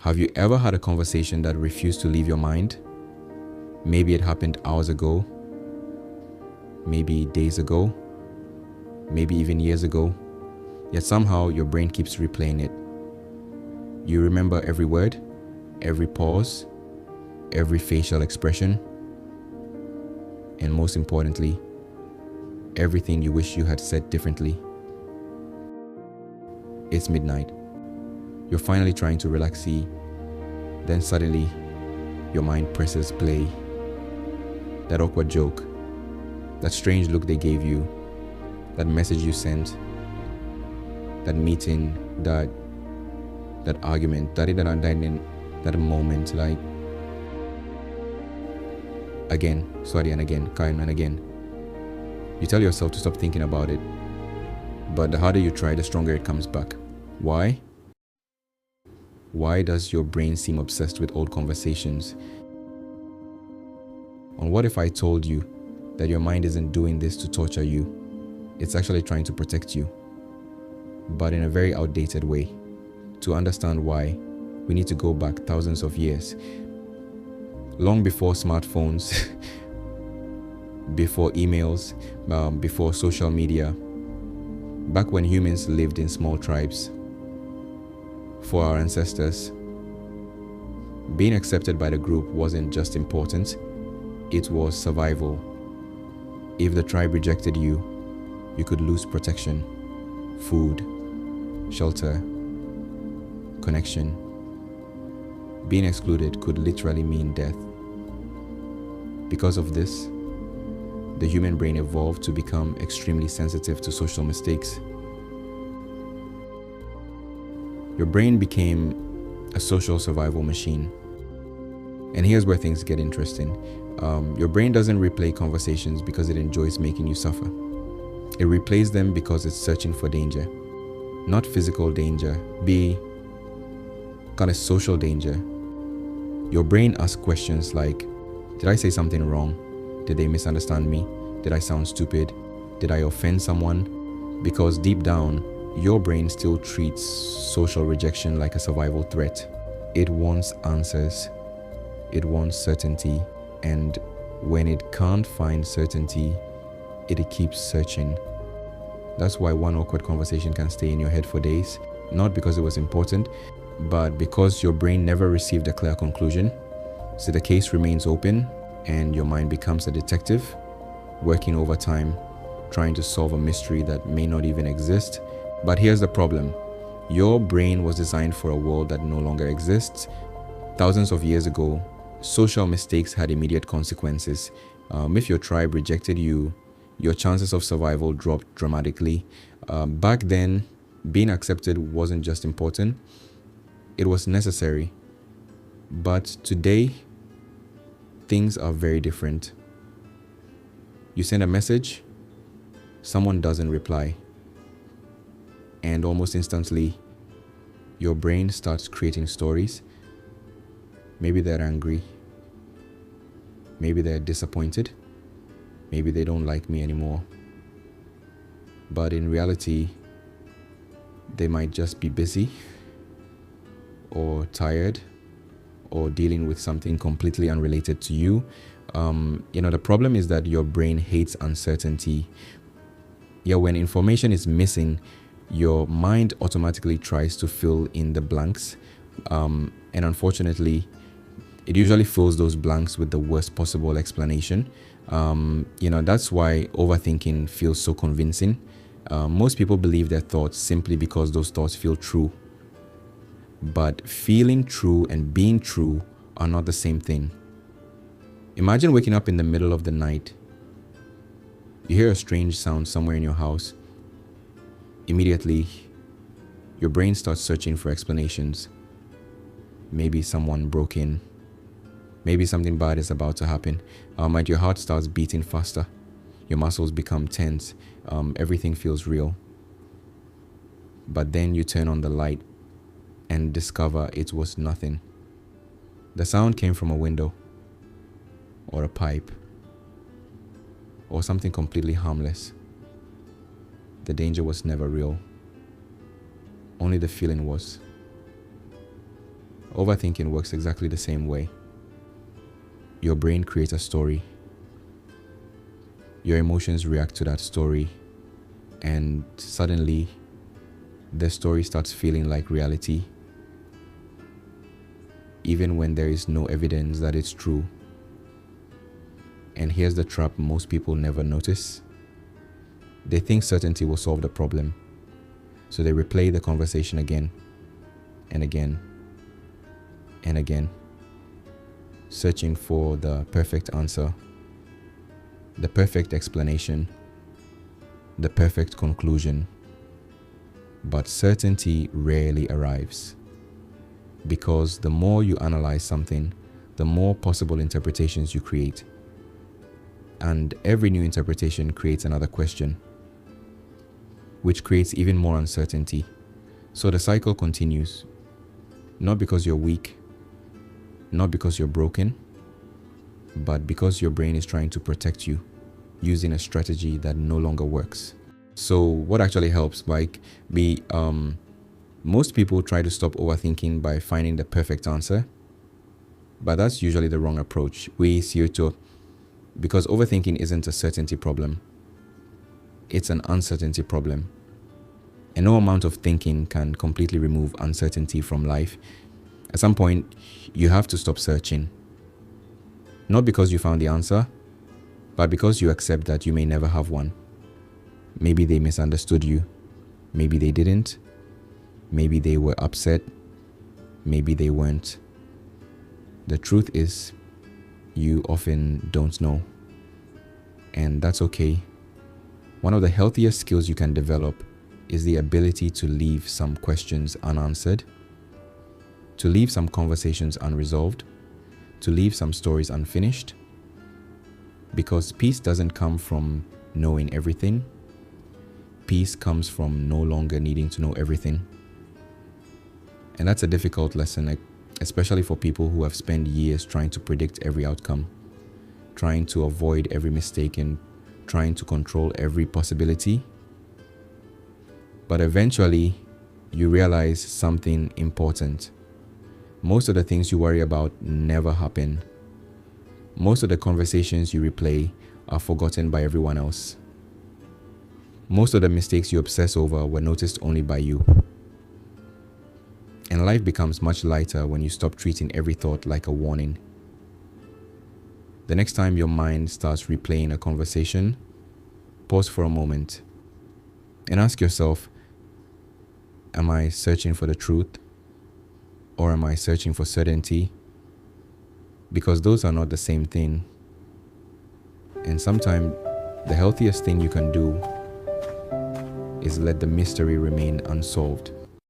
Have you ever had a conversation that refused to leave your mind? Maybe it happened hours ago, maybe days ago, maybe even years ago, yet somehow your brain keeps replaying it. You remember every word, every pause, every facial expression, and most importantly, everything you wish you had said differently. It's midnight. You're finally trying to relax, then suddenly your mind presses play. That awkward joke, that strange look they gave you, that message you sent, that meeting, that argument, that moment, like again, and again. You tell yourself to stop thinking about it, but the harder you try, the stronger it comes back. Why? Why does your brain seem obsessed with old conversations? And what if I told you that your mind isn't doing this to torture you? It's actually trying to protect you, but in a very outdated way. To understand why, we need to go back thousands of years. Long before smartphones, before emails, before social media, back when humans lived in small tribes. For our ancestors, being accepted by the group wasn't just important, it was survival. If the tribe rejected you, you could lose protection, food, shelter, connection. Being excluded could literally mean death. Because of this, the human brain evolved to become extremely sensitive to social mistakes. Your brain became a social survival machine. And here's where things get interesting. Your brain doesn't replay conversations because it enjoys making you suffer. It replays them because it's searching for danger. Not physical danger, be kind of social danger. Your brain asks questions like, did I say something wrong? Did they misunderstand me? Did I sound stupid? Did I offend someone? Because deep down, your brain still treats social rejection like a survival threat. It wants answers. It wants certainty. And when it can't find certainty, it keeps searching. That's why one awkward conversation can stay in your head for days, not because it was important, but because your brain never received a clear conclusion. So the case remains open and your mind becomes a detective, working overtime, trying to solve a mystery that may not even exist. But here's the problem. Your brain was designed for a world that no longer exists. Thousands of years ago, social mistakes had immediate consequences. If your tribe rejected you, your chances of survival dropped dramatically. Back then, being accepted wasn't just important, it was necessary. But today, things are very different. You send a message, someone doesn't reply. And almost instantly, your brain starts creating stories. Maybe they're angry. Maybe they're disappointed. Maybe they don't like me anymore. But in reality, they might just be busy or tired or dealing with something completely unrelated to you. The problem is that your brain hates uncertainty. Yeah, when information is missing, your mind automatically tries to fill in the blanks. And unfortunately, it usually fills those blanks with the worst possible explanation. That's why overthinking feels so convincing. Most people believe their thoughts simply because those thoughts feel true. But feeling true and being true are not the same thing. Imagine waking up in the middle of the night. You hear a strange sound somewhere in your house. Immediately, your brain starts searching for explanations. Maybe someone broke in. Maybe something bad is about to happen. And your heart starts beating faster. Your muscles become tense. Everything feels real. But then you turn on the light and discover it was nothing. The sound came from a window, or a pipe, or something completely harmless. The danger was never real. Only the feeling was. Overthinking works exactly the same way. Your brain creates a story. Your emotions react to that story, and suddenly the story starts feeling like reality, even when there is no evidence that it's true. And here's the trap most people never notice. They think certainty will solve the problem, so they replay the conversation again and again and again, searching for the perfect answer, the perfect explanation, the perfect conclusion. But certainty rarely arrives, because the more you analyze something, the more possible interpretations you create. And every new interpretation creates another question, which creates even more uncertainty. So the cycle continues, not because you're weak, not because you're broken, but because your brain is trying to protect you using a strategy that no longer works. So what actually helps, most people try to stop overthinking by finding the perfect answer, but that's usually the wrong approach. Because overthinking isn't a certainty problem, it's an uncertainty problem. And no amount of thinking can completely remove uncertainty from life. At some point, you have to stop searching. Not because you found the answer, but because you accept that you may never have one. Maybe they misunderstood you. Maybe they didn't. Maybe they were upset. Maybe they weren't. The truth is, you often don't know. And that's okay. One of the healthiest skills you can develop is the ability to leave some questions unanswered, to leave some conversations unresolved, to leave some stories unfinished. Because peace doesn't come from knowing everything. Peace comes from no longer needing to know everything. And that's a difficult lesson, especially for people who have spent years trying to predict every outcome, trying to avoid every mistake, and trying to control every possibility. But eventually, you realize something important. Most of the things you worry about never happen. Most of the conversations you replay are forgotten by everyone else. Most of the mistakes you obsess over were noticed only by you. And life becomes much lighter when you stop treating every thought like a warning. The next time your mind starts replaying a conversation, pause for a moment and ask yourself, am I searching for the truth, or am I searching for certainty? Because those are not the same thing. And sometimes the healthiest thing you can do is let the mystery remain unsolved.